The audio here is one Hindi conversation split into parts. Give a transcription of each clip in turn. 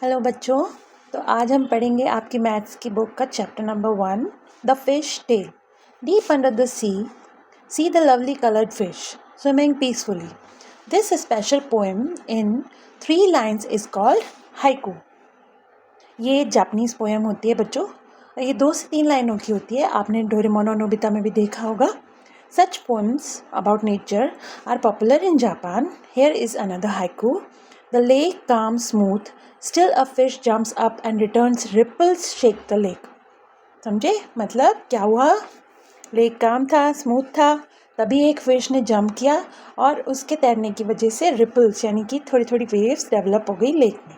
हेलो बच्चों। तो आज हम पढ़ेंगे आपकी मैथ्स की बुक का chapter number 1, the fish tail. Deep under the see the lovely coloured fish swimming peacefully. This special poem in 3 lines is called haiku. ये जापानीज पोएम होती है बच्चों, और ये 2 से 3 लाइनों की होती है। आपने डोरेमोन और नोबिता में भी देखा होगा। Such poems about nature are popular in Japan. Here is another haiku. The lake calm smooth, still a fish jumps up and returns. Ripples shake the lake. समझे? मतलब क्या हुआ? लेक काम था, स्मूथ था, तभी एक फिश ने जंप किया और उसके तैरने की वजह से रिपल्स यानी कि थोड़ी थोड़ी वेव्स डेवलप हो गई लेक में।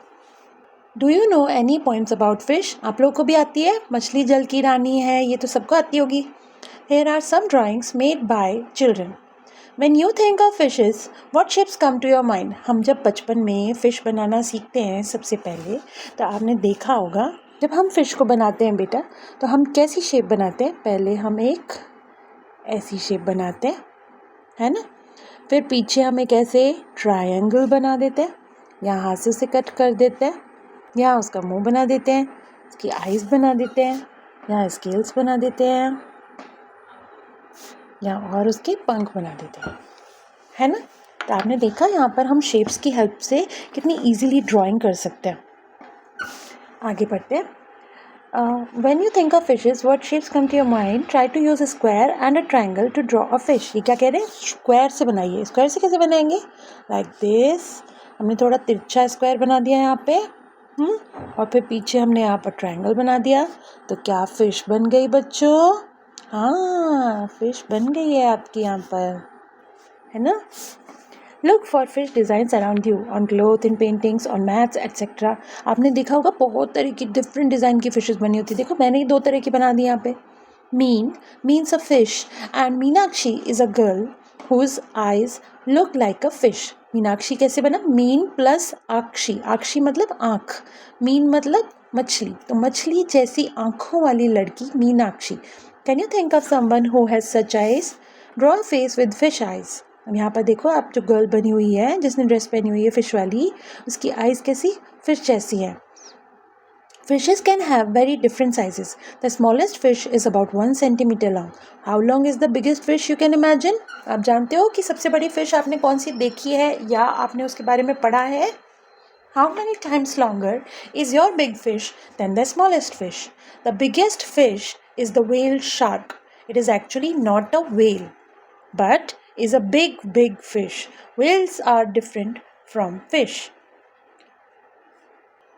Do you know any points about fish? आप लोगों को भी आती है? मछली जल की रानी है, ये तो सबको आती होगी। Here are some drawings made by children. When you think of fishes, what shapes come to your mind? हम जब बचपन में फ़िश बनाना सीखते हैं सबसे पहले, तो आपने देखा होगा जब हम फ़िश को बनाते हैं बेटा, तो हम कैसी शेप बनाते हैं? पहले हम एक ऐसी शेप बनाते हैं, है ना? फिर पीछे हम एक ऐसे ट्रायंगल बना देते हैं, यहाँ से उसे कट कर देते हैं, यहाँ उसका मुंह बना देते हैं, उसकी आइज़ बना देते हैं, यहाँ स्केल्स बना देते हैं, या और उसके पंख बना देते हैं, है ना? तो आपने देखा यहाँ पर हम शेप्स की हेल्प से कितनी इजीली ड्राइंग कर सकते हैं। आगे बढ़ते हैं। When you think of fishes, what shapes come to your mind? Try to use a square and a triangle to draw a fish. ये क्या कह रहे हैं? स्क्वायर से बनाइए। स्क्वायर से कैसे बनाएंगे? Like this. हमने थोड़ा तिरछा स्क्वायर बना दिया यहाँ पे, और फिर पीछे हमने यहाँ पर ट्रायंगल बना दिया। तो क्या फिश बन गई बच्चों? हाँ, फिश बन गई है आपकी यहाँ पर, है ना? Look for fish designs around you on cloth, in paintings, on mats etcetera. आपने देखा होगा बहुत तरह की डिफरेंट डिज़ाइन की फिशेस बनी होती है। देखो मैंने ही 2 तरह की बना दी यहाँ पे। मीन means a fish and Meenakshi is a girl whose eyes look like a fish. Meenakshi कैसे बना? मीन प्लस आक्षी। आक्षी मतलब आँख, मीन मतलब मछली। तो मछली जैसी आँखों वाली लड़की Meenakshi. Can you think of someone who has such eyes? Draw a face with fish eyes. अब यहाँ पर देखो, आप जो गर्ल बनी हुई है जिसने ड्रेस पहनी हुई है फिश वाली, उसकी आइज़ कैसी? फिश जैसी है। Fishes can have very different sizes. The smallest fish is about 1 centimeter long. How long is the biggest fish you can imagine? आप जानते हो कि सबसे बड़ी फिश आपने कौन सी देखी है या आपने उसके बारे में पढ़ा है? How many times longer is your big fish than the smallest fish? The biggest fish is the whale shark. It is actually not a whale, but is a big fish. Whales are different from fish.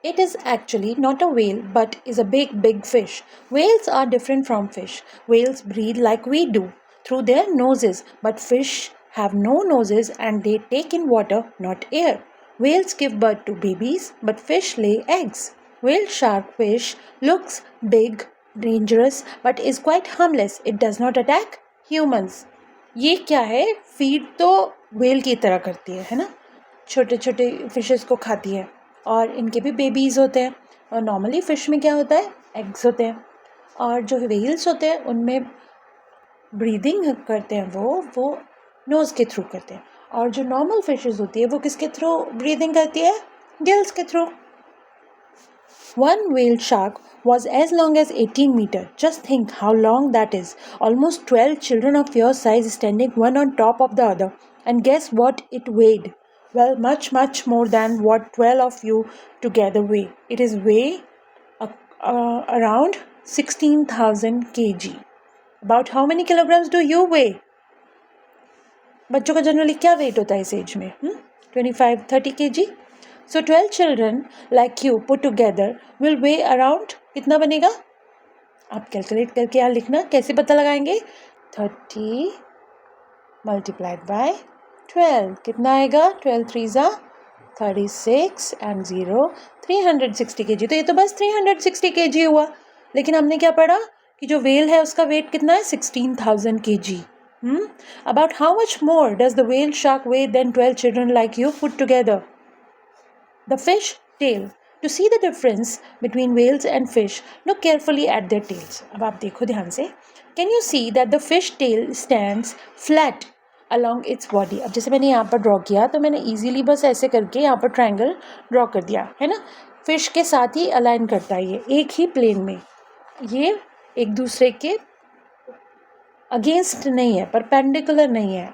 It is actually not a whale, but is a big fish. Whales are different from fish. Whales breathe like we do, through their noses, but fish have no noses and they take in water, not air. Whales give birth to babies, but fish lay eggs. Whale shark fish looks big, dangerous, but is quite harmless. It does not attack humans. ये क्या है? फीड तो व्हेल की तरह करती है ना? छोटे छोटे फिशेस को खाती है, और इनके भी बेबीज़ होते हैं। और नॉर्मली फ़िश में क्या होता है? एग्स होते हैं। और जो व्हेल्स होते हैं उनमें ब्रीदिंग करते हैं, वो नोज़ के थ्रू करते हैं। और जो नॉर्मल फिशेस होती है वो किसके थ्रू ब्रीदिंग करती है? गिल्स के through. One whale shark was as long as 18 meters. Just think how long that is. Almost 12 children of your size standing one on top of the other. And guess what it weighed? Well, much more than what 12 of you together weigh. It is around 16,000 kg. About how many kilograms do you weigh? बच्चों का जनरली क्या वेट होता है इस एज में? 25-30 kg. So 12 children like you put together will weigh around, कितना बनेगा? आप कैलकुलेट करके यहाँ लिखना। कैसे पता लगाएंगे? 30 multiplied by 12 कितना आएगा? 12 3s are 36 and 0 360 kg। तो ये तो बस 360 kg हुआ। लेकिन हमने क्या पढ़ा कि जो व्हेल है उसका वेट कितना है? 16,000 kg. About how much more does the whale shark weigh than 12 children like you put together? The fish tail. To see the difference between whales and fish, look carefully at their tails. अब आप देखो ध्यान से. Can you see that the fish tail stands flat along its body? अब जैसे मैंने यहाँ पर ड्रॉ किया तो मैंने easily बस ऐसे करके यहाँ पर ट्रायंगल ड्रॉ कर दिया, है ना? फिश के साथ ही अलाइन करता है, ये एक ही प्लेन में, ये एक दूसरे के अगेंस्ट नहीं है, परपेंडिकुलर नहीं है.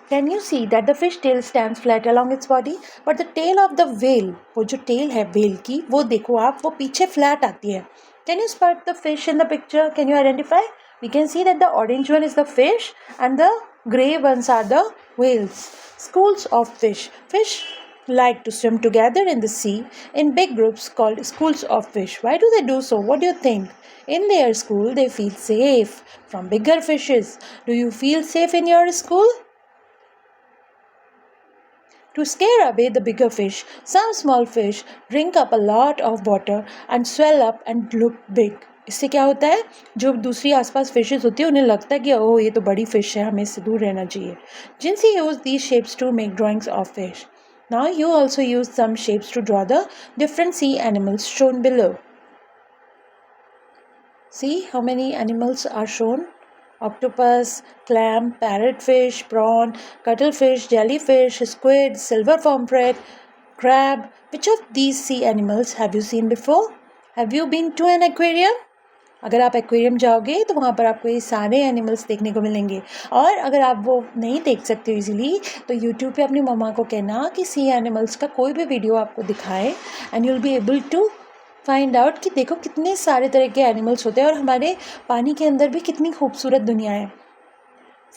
Can you see that the fish tail stands flat along its body? But the tail of the whale, वो जो tail है whale की, वो देखो आप, वो पीछे flat आती है. Can you spot the fish in the picture? Can you identify? We can see that the orange one is the fish and the grey ones are the whales. Schools of fish. Fish like to swim together in the sea in big groups called schools of fish. Why do they do so? What do you think? In their school, they feel safe from bigger fishes. Do you feel safe in your school? To scare away the bigger fish, some small fish drink up a lot of water and swell up and look big. इससे क्या होता है, जो दूसरी आसपास फिशेस होती है उन्हें लगता है कि ओह ये तो बड़ी फिश है, हमें इससे दूर रहना चाहिए. Jinsi used these shapes to make drawings of fish. Now you also use some shapes to draw the different sea animals shown below. See how many animals are shown? Octopus, clam, parrotfish, prawn, cuttlefish, jellyfish, squid, silver pomfret, crab. Which of these sea animals have you seen before? Have you been to an aquarium? अगर आप एक्वेरियम जाओगे तो वहाँ पर आपको ये सारे एनिमल्स देखने को मिलेंगे. और अगर आप वो नहीं देख सकते हो इजीली तो यूट्यूब पे अपनी मम्मा को कहना कि सी एनिमल्स का कोई भी वीडियो आपको दिखाए and you will be able to find out कि देखो कितने सारे तरह के एनिमल्स होते हैं और हमारे पानी के अंदर भी कितनी खूबसूरत दुनिया है.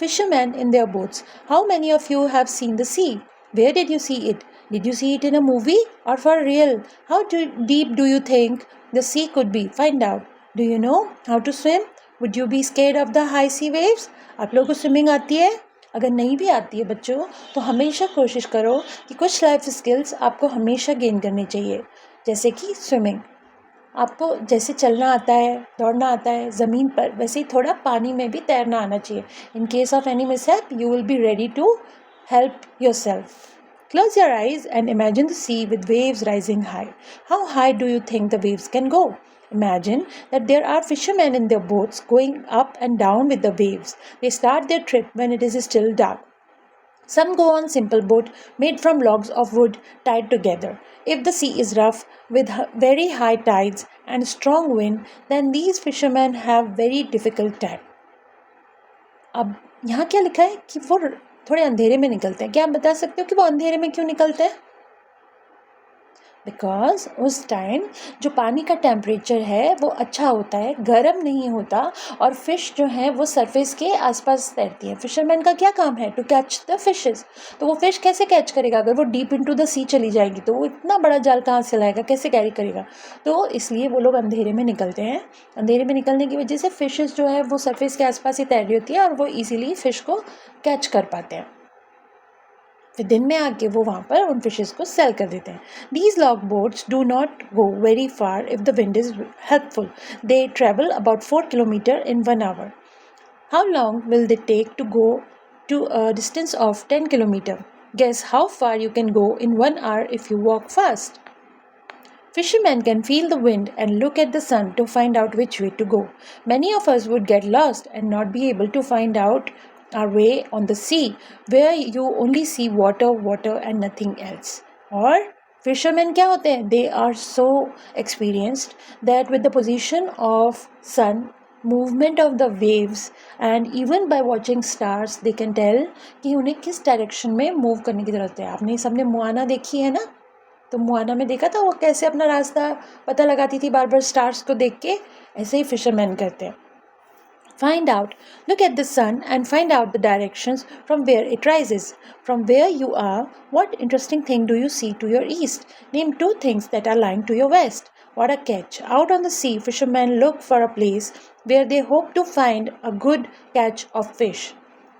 Fishermen in their boats. How many of you have seen the sea? Where did you see it? Did you see it in a movie or for real? How deep do you think the sea could be? Find out. Do you know how to swim? Would you be scared of the high sea waves? आप लोगों को स्विमिंग आती है? अगर नहीं भी आती है बच्चों तो हमेशा कोशिश करो कि कुछ लाइफ स्किल्स आपको हमेशा गेन करनी चाहिए, जैसे कि स्विमिंग. आपको जैसे चलना आता है, दौड़ना आता है ज़मीन पर, वैसे ही थोड़ा पानी में भी तैरना आना चाहिए. In case of any mishap you will be ready to help yourself. Close your eyes and imagine the sea with waves rising high. How high do you think the waves can go? Imagine that there are fishermen in their boats going up and down with the waves. They start their trip when it is still dark. Some go on simple boat made from logs of wood tied together. If the sea is rough with very high tides and strong wind, then these fishermen have very difficult time. अब यहाँ क्या लिखा है कि वो थोड़े अंधेरे में निकलते हैं. क्या आप बता सकते हो कि वो अंधेरे में क्यों निकलते हैं? बिकॉज उस टाइम जो पानी का टेम्परेचर है वो अच्छा होता है, गर्म नहीं होता, और फिश जो है वो सरफेस के आसपास तैरती है. फिशरमैन का क्या काम है? To catch the fishes. तो वो फिश कैसे कैच करेगा? अगर वो डीप इनटू द सी चली जाएगी तो वो इतना बड़ा जाल कहाँ से लाएगा, कैसे कैरी करेगा? तो इसलिए वो लोग अंधेरे में निकलते हैं. अंधेरे में निकलने की वजह से फिशेस जो है वो सरफेस के आसपास ही तैर रही होती है और वो ईजिली फिश को कैच कर पाते हैं. फिर दिन में आके वो वहाँ पर उन फिशेस को सेल कर देते हैं. These log boats do not go very far if the wind is helpful. They travel about 4 kilometers in 1 hour. How long will they take to go to a distance of 10 kilometers? Guess how far you can go in 1 hour if you walk fast. Fishermen can feel the wind and look at the sun to find out which way to go. Many of us would get lost and not be able to find out our way on the sea, where you only see water and nothing else. और fishermen क्या होते हैं? They are so experienced that with the position of sun, movement of the waves and even by watching stars they can tell कि उन्हें किस डायरेक्शन में मूव करने की ज़रूरत है. आपने सबने मुआना देखी है ना? तो मुआना में देखा था वो कैसे अपना रास्ता पता लगाती थी बार बार स्टार्स को देख के. ऐसे ही फिशरमैन करते हैं. Find out, look at the sun and find out the directions from where it rises. From where you are, what interesting thing do you see to your east? Name 2 things that are lying to your west. What a catch. Out on the sea, fishermen look for a place where they hope to find a good catch of fish.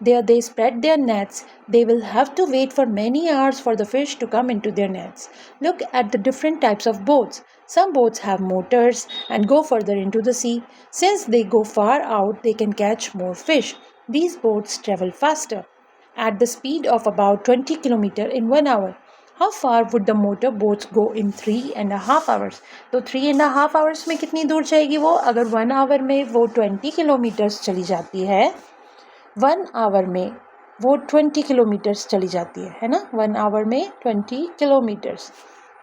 There they spread their nets. They will have to wait for many hours for the fish to come into their nets. Look at the different types of boats. Some boats have motors and go further into the sea. Since they go far out, they can catch more fish. These boats travel faster at the speed of about 20 kilometers in 1 hour. How far would the motor boats go in 3.5 hours? तो 3.5 hours में कितनी दूर जाएगी वो? अगर 1 hour में वो 20 kilometers चली जाती है, 1 hour में वो 20 kilometers चली जाती है ना? 1 hour में 20 kilometers.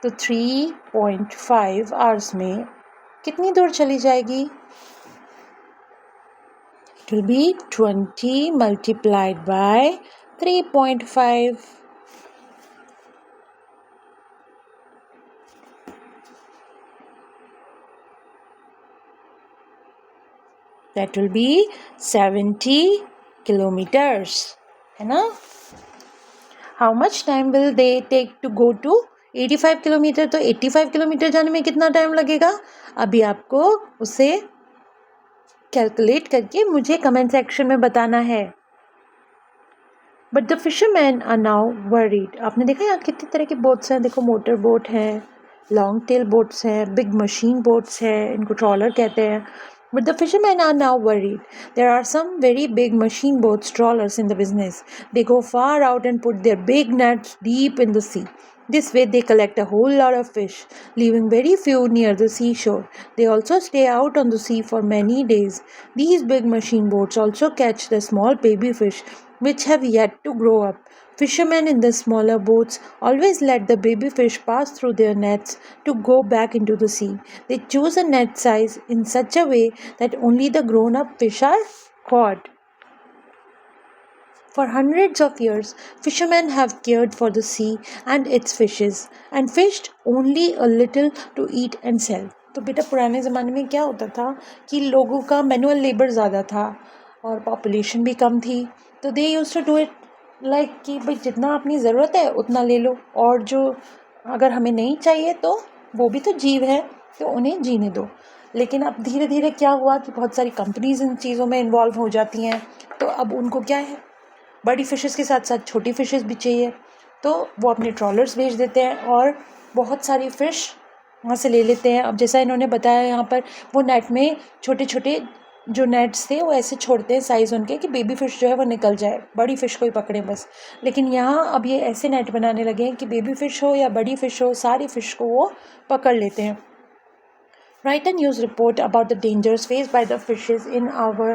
तो 3.5 आवर्स में कितनी दूर चली जाएगी? It will be 20 multiplied by 3.5. That will be 70 kilometers. है ना? How much time will they take to go to 85 kilometre? तो 85 किलोमीटर जाने में कितना टाइम लगेगा? अभी आपको उसे कैलकुलेट करके मुझे कमेंट सेक्शन में बताना है. But the fisherman are now worried. आपने देखा यहाँ कितनी तरह की बोट्स हैं. देखो, मोटर बोट है, लॉन्ग टेल बोट्स हैं, बिग मशीन बोट्स हैं, इनको ट्रॉलर कहते हैं. But the fishermen are now worried. There are some very big machine boats, trawlers in the business. They go far out and put their big nets deep in the sea. This way they collect a whole lot of fish, leaving very few near the seashore. They also stay out on the sea for many days. These big machine boats also catch the small baby fish which have yet to grow up. Fishermen in the smaller boats always let the baby fish pass through their nets to go back into the sea. They choose a net size in such a way that only the grown-up fish are caught. For hundreds of years, fishermen have cared for the sea and its fishes and fished only a little to eat and sell. तो बेटा, पुराने ज़माने में क्या होता था कि लोगों का मैनुअल लेबर ज़्यादा था और पॉपुलेशन भी कम थी. तो they used to do it like कि भाई जितना अपनी ज़रूरत है उतना ले लो, और जो अगर हमें नहीं चाहिए तो वो भी तो जीव है, तो उन्हें जीने दो. लेकिन अब धीरे धीरे क्या हुआ कि बहुत सारी कंपनीज इन चीज़ों में इन्वॉल्व हो जाती हैं. तो अब उनको क्या है, बड़ी फिशेस के साथ साथ छोटी फिशेस भी चाहिए. तो वो अपने ट्रॉलर्स भेज देते हैं और बहुत सारी फ़िश वहाँ से ले लेते हैं. अब जैसा इन्होंने बताया यहाँ पर, वो नेट में छोटे छोटे जो नेट्स थे वो ऐसे छोड़ते हैं साइज़ उनके कि बेबी फ़िश जो है वो निकल जाए, बड़ी फ़िश को ही पकड़े बस. लेकिन यहाँ अब ये ऐसे नेट बनाने लगे हैं कि बेबी फ़िश हो या बड़ी फ़िश हो, सारी फ़िश को वो पकड़ लेते हैं. Write a news report about the dangers faced by the fishes in our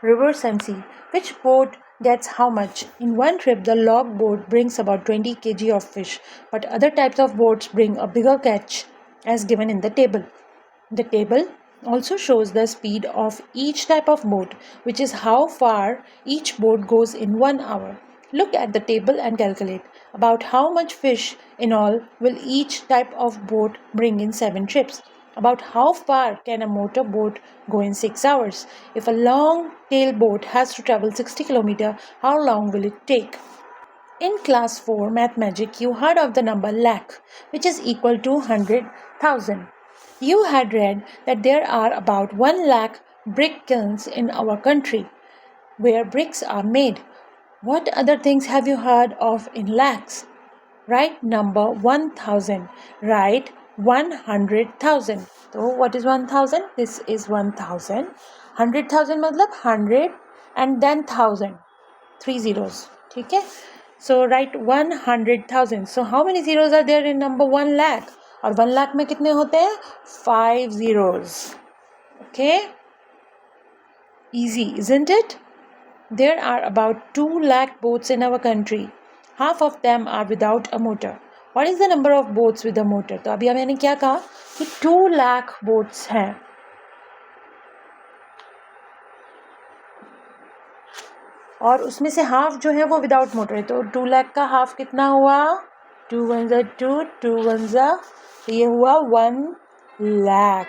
rivers and sea. Which boat gets how much? In one trip, the log boat brings about 20 kg of fish, but other types of boats bring a bigger catch, as given in the table. The table also shows the speed of each type of boat, which is how far each boat goes in 1 hour. Look at the table and calculate about how much fish in all will each type of boat bring in 7 trips. About how far can a motor boat go in 6 hours? If a long tail boat has to travel 60 km, how long will it take? In class 4 Math Magic, you heard of the number lakh, which is equal to 100,000. You had read that there are about 1 lakh brick kilns in our country where bricks are made. What other things have you heard of in lakhs? Write number 1000. Write 100,000. So what is 1000? This is 1000. 100,000 मतलब 100 and then 1000. 3 zeros. Okay? So write 100,000. So how many zeros are there in number 1 lakh? और 1 लाख में कितने होते हैं? 5 zeros. Okay? Easy, isn't it? There are about 2 lakh boats in our country. Half of them are without a motor. What is the number of boats with a motor? तो अभी मैंने क्या कहा कि 2 lakh boats हैं. और उसमें से हाफ जो है वो विदाउट मोटर है. तो 2 लाख का हाफ कितना हुआ? 2 1 2, 2 1 तो ये हुआ 1 lakh.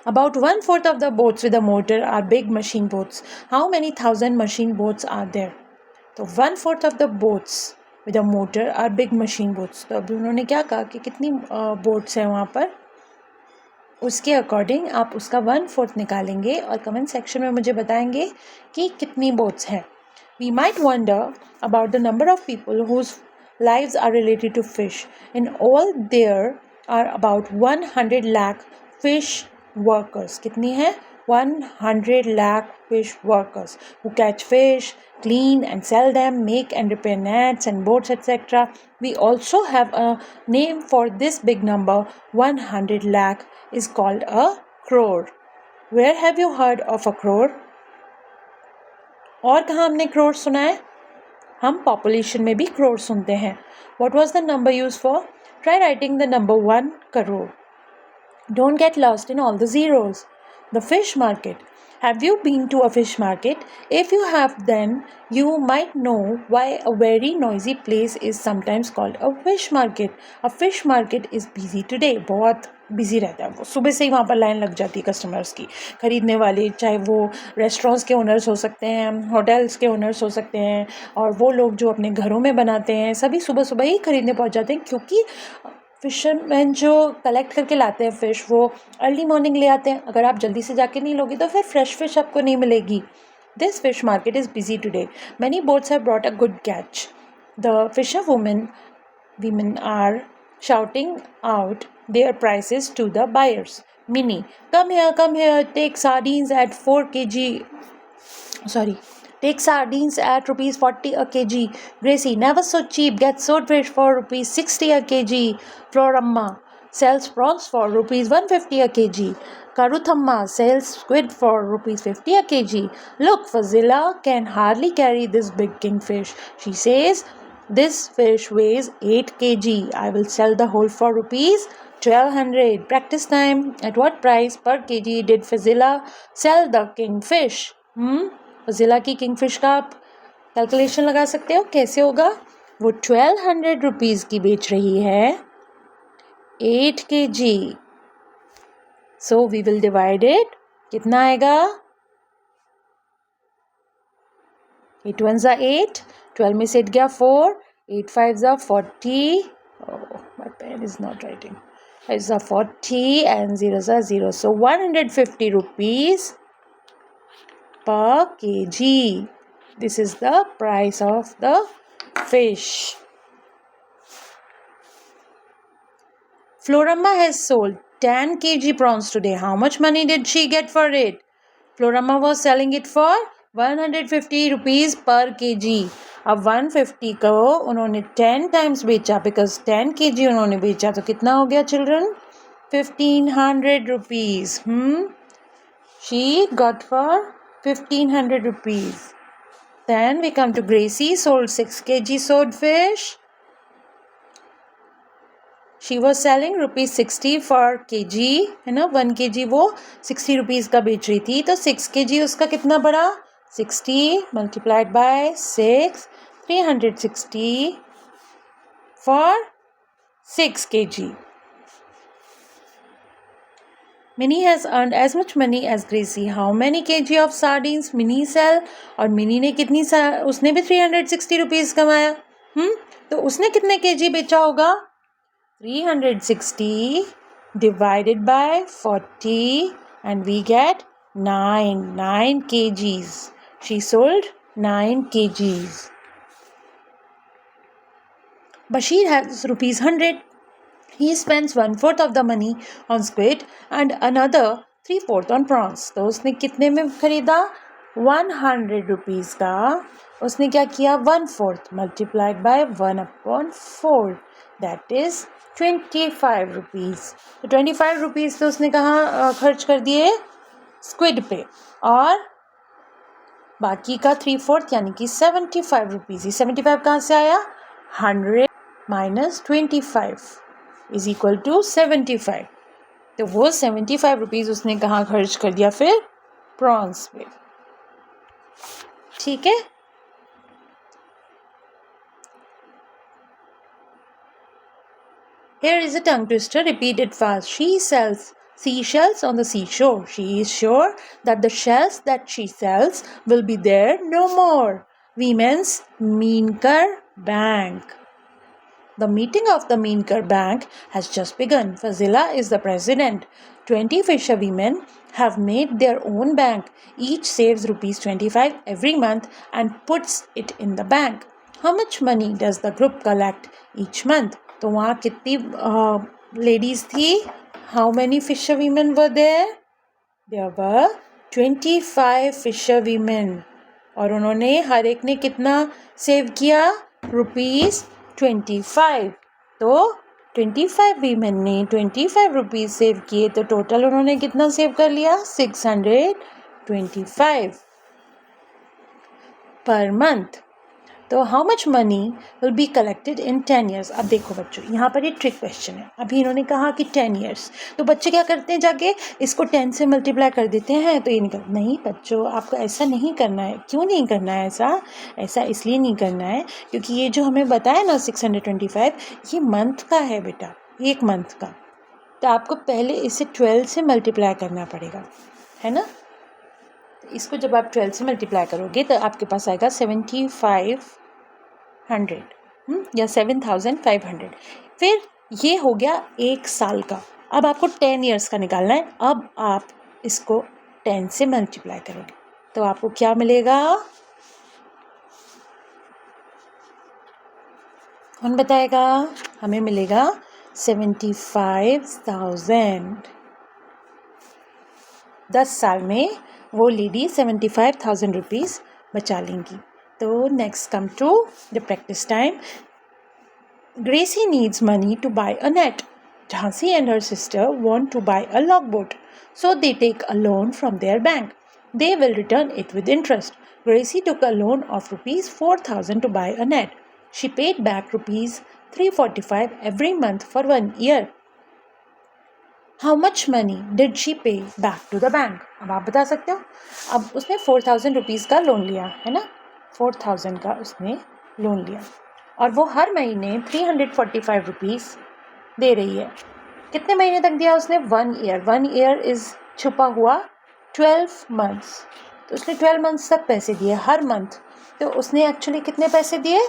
About 1/4 of the boats with a motor are big machine boats. How many thousand machine boats are there? तो 1/4 of the boats with a motor are big machine boats. तो अभी उन्होंने क्या कहा कि कितनी बोट्स हैं वहाँ पर, उसके अकॉर्डिंग आप उसका 1/4 निकालेंगे और कमेंट सेक्शन में मुझे बताएंगे कि कितनी बोट्स हैं. We might wonder about the number of people whose lives are related to fish. In all, there are about 100 lakh fish workers. कितनी है? 100 lakh fish workers who catch fish, clean and sell them, make and repair nets and boats, etc. We also have a name for this big number. 100 lakh is called a crore. Where have you heard of a crore? और कहाँ हमने crore सुना है? हम population में भी crore सुनते हैं. What was the number used for? Try writing the number 1 crore. Don't get lost in all the zeros. The fish market. Have you been to a fish market? If you have, then you might know why a very noisy place is sometimes called a fish market. A fish market is busy today. बहुत बिजी रहता है वो. सुबह से ही वहाँ पर लाइन लग जाती है कस्टमर्स की. खरीदने वाले, चाहे वो रेस्टोरेंट्स के ओनर्स हो सकते हैं, होटल्स के ओनर्स हो सकते हैं, और वो लोग जो अपने घरों में बनाते हैं, सभी सुबह सुबह ही खरीदने पहुँच जाते हैं. क्योंकि फिशरमैन जो कलेक्ट करके लाते हैं फ़िश, वो अर्ली मॉर्निंग ले आते हैं. अगर आप जल्दी से जाके नहीं लोगे तो फिर फ्रेश फ़िश आपको नहीं मिलेगी. This fish market is busy today. Many boats have brought a good catch. The fisher women are shouting out their prices to the buyers. Minnie, come here, take sardines at 4 kg. Take sardines at rupees 40 a kg. Gracie, never so cheap, get swordfish for rupees 60 a kg. Floramma sells prawns for rupees 150 a kg. Karuthamma sells squid for rupees 50 a kg. Look, Fazila can hardly carry this big kingfish. She says, this fish weighs 8 kg. I will sell the whole for rupees 1200. Practice time. At what price per kg did Fazila sell the kingfish? Fazila की किंगफिश का आप कैलकुलेशन लगा सकते हो. कैसे होगा? वो 1200 रुपीज़ की बेच रही है 8 kg. So we will divide it. कितना आएगा? 8 1 ज़ा 8, 12 में से 8 गया 4, 8 5 ज़ा 40. My pen is not writing. 5 ज़ा 40 and 0 ज़ा 0. So 150 rupees per kg. This is the price of the fish. Floramma has sold 10 kg prawns today. How much money did she get for it? Floramma was selling it for 150 rupees per kg. अब 150 को उन्होंने 10 times बेचा, because 10 kg उन्होंने बेचा, तो कितना हो गया children? 1500 rupees. She got for 1500 rupees. Then we come to Gracie, sold 6 kg swordfish. She was selling rupees 60 for kg, है ना. 1 kg वो 60 rupees का बेच रही थी. तो 6 kg उसका कितना बड़ा? 60 multiplied by 6, 360 for 6 kg. Minnie has earned as much money as Gracie. How many kg of sardines Minnie sell? और मिनी ने कितनी उसने भी 360 रुपीज़ कमाया. तो उसने कितने kg बेचा होगा? 360 divided by 40 and we get 9 kgs. She sold 9 kgs. Bashir has rupees 100. He spends 1/4 of the money on squid and another 3/4 on prawns. तो उसने कितने में खरीदा? 100 रुपीज़ का. उसने क्या किया? 1/4 multiplied by 1/4. That is 25 rupees. तो 25 रुपीज़ तो उसने कहाँ खर्च कर दिए? स्क्विड पे. और बाकी का 3/4 यानी कि 75 रुपीज़. 75 कहाँ से आया? 100 minus 25 is equal to 75. तो वो 75 रुपीज़ उसने कहाँ खर्च कर दिया? फिर प्रॉन्स पे. ठीक है. Here is a tongue twister. Repeat it fast. She sells seashells on the seashore. She is sure that the shells that she sells will be there no more. Women's Meenkar Bank. The meeting of the Meenkar Bank has just begun. Fazila is the president. 20 fisher women have made their own bank. Each saves rupees 25 every month and puts it in the bank. How much money does the group collect each month? तो वहाँ कितनी ladies थी? How many fisher women were there? There were 25 fisher women. और उन्होंने हर एक ने कितना सेव किया? रुपीज़ 25. तो 25 वीमेन ने 25 रुपीज़ सेव किए, तो टोटल उन्होंने कितना सेव कर लिया? 625 पर मंथ। तो how much money will be collected in 10 years. अब देखो बच्चों, यहाँ पर ये ट्रिक क्वेश्चन है। अभी इन्होंने कहा कि 10 ईयर्स, तो बच्चे क्या करते हैं, जाके इसको 10 से मल्टीप्लाई कर देते हैं। तो ये निकल, नहीं बच्चों, आपको ऐसा नहीं करना है। क्यों नहीं करना है ऐसा इसलिए नहीं करना है क्योंकि ये जो हमें बताया ना 625, ये मंथ का है बेटा, एक मंथ का। तो आपको पहले इसे 12 से मल्टीप्लाई करना पड़ेगा, है ना। इसको जब आप 12 से मल्टीप्लाई करोगे तो आपके पास आएगा 7500 या 7500। फिर ये हो गया एक साल का। अब आपको 10 ईयर्स का निकालना है। अब आप इसको 10 से मल्टीप्लाई करोगे तो आपको क्या मिलेगा? कौन बताएगा? हमें मिलेगा 75,000। 10 साल में वो लेडी 75,000 रुपीज़ बचा लेंगी। तो next come to the practice time. Gracie needs money to buy a net. Jhansi and her sister want to buy a logboat, so they take a loan from their bank. They will return it with interest. Gracie took a loan of rupees 4,000 to buy a net. She paid back rupees 345 every month for 1 year. How much money did she pay back to the bank? अब आप बता सकते हो। अब उसने 4,000 रुपीज़ का लोन लिया है ना, 4,000 का उसने लोन लिया और वो हर महीने 345 रुपीज़ दे रही है। कितने महीने तक दिया उसने? 1 ईयर। 1 ईयर इज़ छुपा हुआ 12 मंथ्स। तो उसने 12 मंथ्स तक पैसे दिए हर मंथ। तो उसने एक्चुअली कितने पैसे दिए?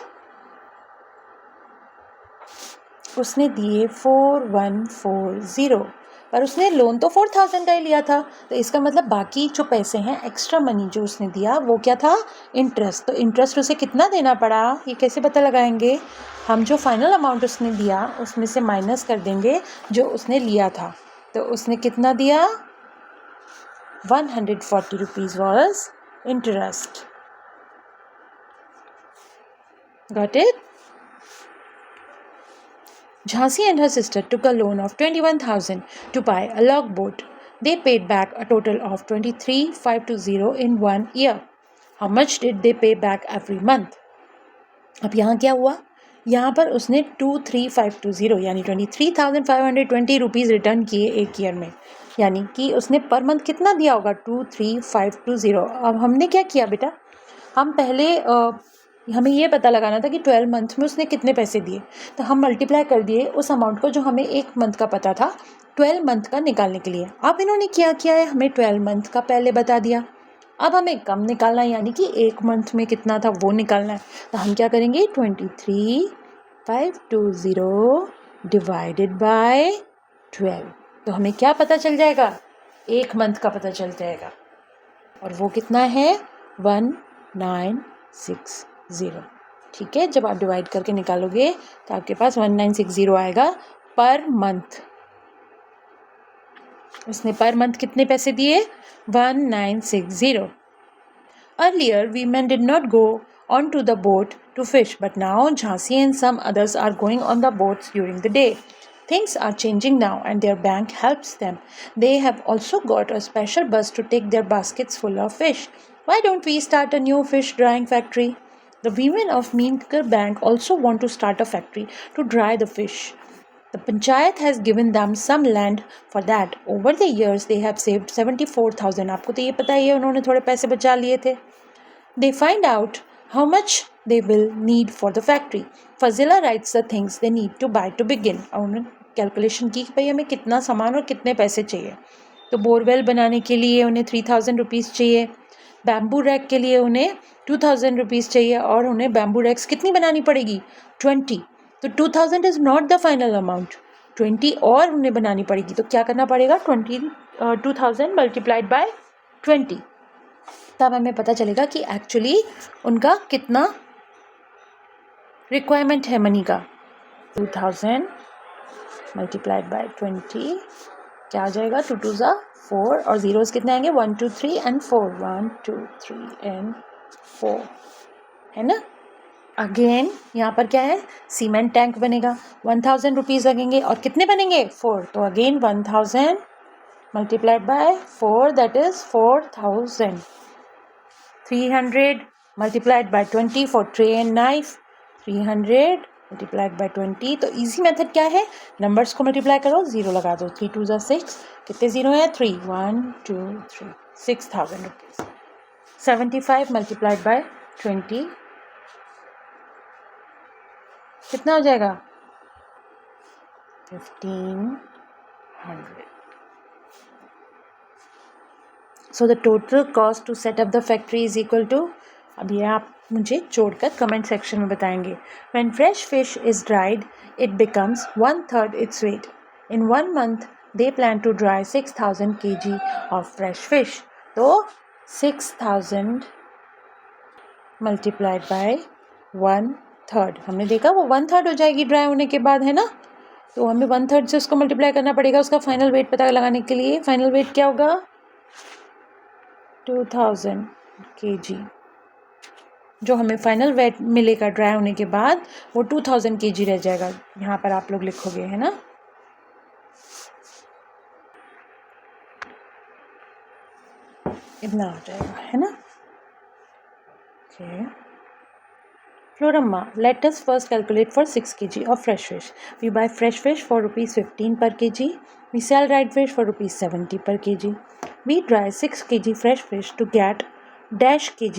उसने दिए 4140, पर उसने लोन तो 4,000 का ही लिया था। तो इसका मतलब बाकी जो पैसे हैं, एक्स्ट्रा मनी जो उसने दिया, वो क्या था? इंटरेस्ट। तो इंटरेस्ट उसे कितना देना पड़ा, ये कैसे पता लगाएंगे? हम जो फाइनल अमाउंट उसने दिया उसमें से माइनस कर देंगे जो उसने लिया था। तो उसने कितना दिया? 140 rupees was interest. Got it? Jhansi and her sister took a loan of 21,000 to buy a logboat. They paid back a total of 23,520 in 1 year. How much did they pay back every month? अब यहाँ क्या हुआ? यहाँ पर उसने 23,520 यानी 23,520 रुपीज़ रिटर्न किए एक ईयर में, यानी कि उसने पर मंथ कितना दिया होगा? 23,520। अब हमने क्या किया बेटा, हम पहले हमें ये पता लगाना था कि 12 मंथ में उसने कितने पैसे दिए। तो हम मल्टीप्लाई कर दिए उस अमाउंट को जो हमें एक मंथ का पता था 12 मंथ का निकालने के लिए। अब इन्होंने क्या किया है, हमें 12 मंथ का पहले बता दिया। अब हमें कम निकालना है, यानी कि एक मंथ में कितना था वो निकालना है। तो हम क्या करेंगे? 23,520 डिवाइडेड बाय 12। तो हमें क्या पता चल जाएगा? एक मंथ का पता चल जाएगा और वो कितना है? 1960। ठीक है, जब आप डिवाइड करके निकालोगे तो आपके पास 1960 आएगा पर मंथ। उसने पर मंथ कितने पैसे दिए? 1960। Earlier, women did not go onto the boat to fish, but now Jhansi and some others are going on the boats during the day. Things are changing now and their bank helps them. They have also got a special bus to take their baskets full of fish. Why don't we start a new fish drying factory? The women of Meenkar Bank also want to start a factory to dry the fish. The Panchayat has given them some land for that. Over the years, they have saved 74,000. आपको तो ये पता ही है, उन्होंने थोड़े पैसे बचा लिए थे. They find out how much they will need for the factory. Fazila writes the things they need to buy to begin. और उन्होंने कैलकुलेशन की कि भाई हमें कितना सामान और कितने पैसे चाहिए। तो बोरवेल बनाने के लिए उन्हें 3,000 रुपीज़ चाहिए, बैम्बू रैक के लिए उन्हें 2,000 रुपीज़ चाहिए और उन्हें बैम्बू रैक्स कितनी बनानी पड़ेगी? 20। तो 2,000 is not the final amount, 20 और उन्हें बनानी पड़ेगी। तो क्या करना पड़ेगा? 2,000 मल्टीप्लाइड बाय 20। तब हमें पता चलेगा कि एक्चुअली उनका कितना रिक्वायरमेंट है मनी का। 2,000 मल्टीप्लाइड बाय 20 क्या आ जाएगा? 2 2 ज़ा 4 और ज़ीरोज़ कितने आएंगे? 1 2 3 एंड 4, 1 2 3 एंड 4, है ना। अगेन यहाँ पर क्या है, सीमेंट टैंक बनेगा, 1000 रुपीज़ लगेंगे और कितने बनेंगे 4, तो again 1000 multiplied by 4, that is 4000. 300 multiplied by 20 for tray and knife, 300 multiplied by 20. तो इजी मेथड क्या है, नंबर्स को मल्टीप्लाई करो, 0 लगा दो, 3 2 6, कितने 0 है 3, 1 2 3, 6000 रुपीज़. 75 multiplied by 20 कितना हो जाएगा 1500. So the total cost to set up the factory is equal to, अब ये आप मुझे जोड़कर कमेंट सेक्शन में बताएंगे. When fresh fish is dried it becomes 1/3 it's weight. इन 1 month they plan to dry 6000 kg of fresh fish. तो 6000 मल्टीप्लाइड बाय 1/3, हमने देखा वो 1/3 हो जाएगी ड्राई होने के बाद, है ना. तो हमें 1/3 से उसको मल्टीप्लाई करना पड़ेगा उसका फाइनल वेट पता लगाने के लिए. फाइनल वेट क्या होगा 2000 kg. जो हमें फाइनल वेट मिलेगा ड्राई होने के बाद वो 2000 kg रह जाएगा. यहाँ पर आप लोग लिखोगे, है ना. इतना हो जाएगा, है ना. Okay. Floramma, let us first calculate for 6 kg of fresh fish. We buy fresh fish for rupees 15 per kg. We sell dried fish for rupees 70 per kg. We dry 6 kg fresh fish to get dash kg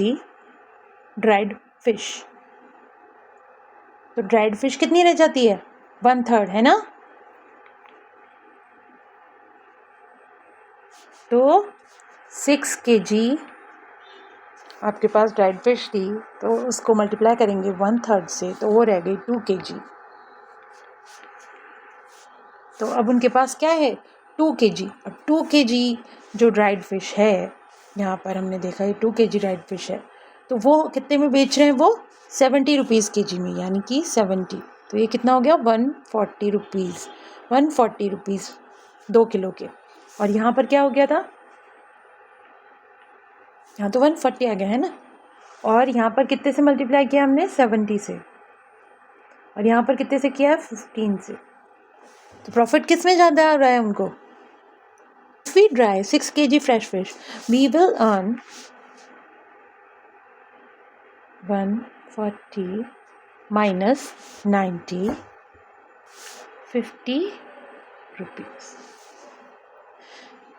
dried fish. तो ड्राइड फिश कितनी रह जाती है 1/3, है ना. तो 6 kg आपके पास ड्राइड फिश थी तो उसको मल्टीप्लाई करेंगे 1/3 से तो वो रह गई 2 kg. तो अब उनके पास क्या है 2 kg. अब 2 kg जो ड्राइड फिश है, यहाँ पर हमने देखा है 2 kg ड्राइड फिश है, तो वो कितने में बेच रहे हैं, वो 70 रुपीज़ kg में, यानी कि 70. तो ये कितना हो गया 140 रुपीज़. 140 रुपीज़ 2 किलो के. और यहाँ पर क्या हो गया था, यहाँ तो 140 आ गया, है ना. और यहाँ पर कितने से मल्टीप्लाई किया हमने 70 से, और यहाँ पर कितने से किया है 15 से. तो प्रॉफिट किस में ज़्यादा आ रहा है उनको. If we dry 6 kg fresh fish, we will earn 140 minus 90, 50 rupees.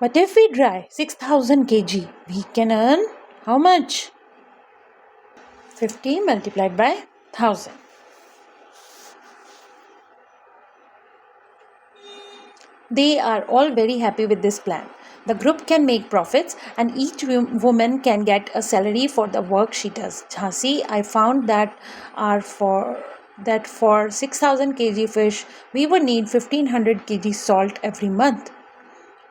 But if we dry 6000 kg, we can earn how much? 50 multiplied by 1000. They are all very happy with this plan. The group can make profits and each woman can get a salary for the work she does. Jhansi, I found that for 6000 kg fish, we would need 1500 kg salt every month.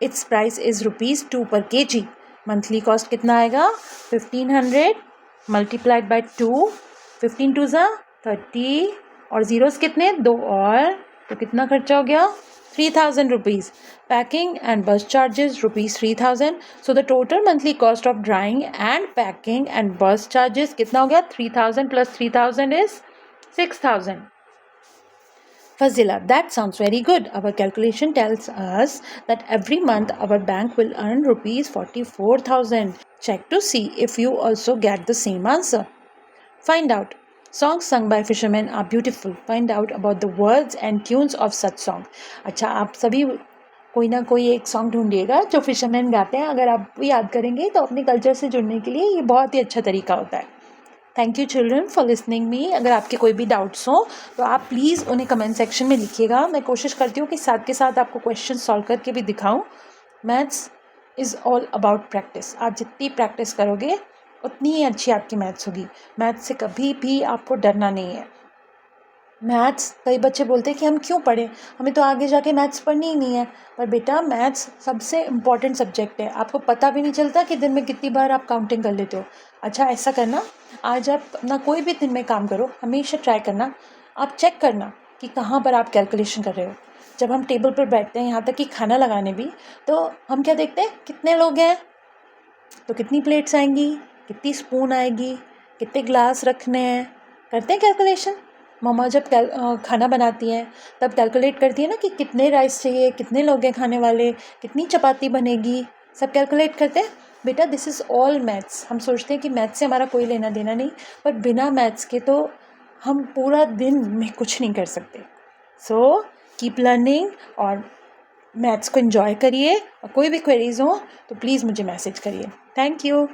Its price is rupees 2 per kg. Monthly cost कितना आएगा 1500 multiplied by 2, 15 2 जा 30 और zeros कितने 2 और, तो कितना खर्चा हो गया 3000 rupees. Packing and bus charges rupees 3000. So the total monthly cost of drying and packing and bus charges कितना हो गया 3000 plus 3000 is 6000. Fazila, that sounds very good. Our calculation tells us that every month our bank will earn rupees 44,000. Check to see if you also get the same answer. Find out. Songs sung by fishermen are beautiful. Find out about the words and tunes of such song. अच्छा, आप सभी कोई ना कोई एक सॉन्ग ढूंढिएगा जो फिशरमैन गाते हैं. अगर आप याद करेंगे तो अपने कल्चर से जुड़ने के लिए ये बहुत ही अच्छा तरीका होता है. Thank you children for listening me. अगर आपके कोई भी डाउट्स हों तो आप प्लीज़ उन्हें कमेंट सेक्शन में लिखिएगा. मैं कोशिश करती हूँ कि साथ के साथ आपको क्वेश्चन सॉल्व करके भी दिखाऊँ. Maths is all about practice. आप जितनी प्रैक्टिस करोगे उतनी ही अच्छी आपकी मैथ्स होगी. मैथ्स से कभी भी आपको डरना नहीं है. मैथ्स, कई बच्चे बोलते हैं कि हम क्यों पढ़ें, हमें तो आगे जाके मैथ्स पढ़नी ही नहीं है. पर बेटा मैथ्स सबसे इम्पॉर्टेंट सब्जेक्ट है. आपको पता भी नहीं चलता कि दिन में कितनी बार आप काउंटिंग कर लेते हो. अच्छा, ऐसा करना, आज आप अपना कोई भी दिन में काम करो, हमेशा ट्राई करना, आप चेक करना कि कहाँ पर आप कैलकुलेशन कर रहे हो. जब हम टेबल पर बैठते हैं, यहाँ तक कि खाना लगाने भी, तो हम क्या देखते हैं कितने लोग हैं, तो कितनी प्लेट्स आएंगी, कितनी स्पून आएगी, कितने ग्लास रखने हैं, करते हैं कैलकुलेशन। मम्मा जब खाना बनाती हैं तब कैलकुलेट करती है ना कि कितने राइस चाहिए, कितने लोग हैं खाने वाले, कितनी चपाती बनेगी, सब कैलकुलेट करते हैं। बेटा दिस इज़ ऑल मैथ्स। हम सोचते हैं कि मैथ्स से हमारा कोई लेना देना नहीं, पर बिना मैथ्स के तो हम पूरा दिन में कुछ नहीं कर सकते। सो कीप लर्निंग और मैथ्स को एंजॉय करिए। और कोई भी क्वेरीज हो तो प्लीज़ मुझे मैसेज करिए। Thank you.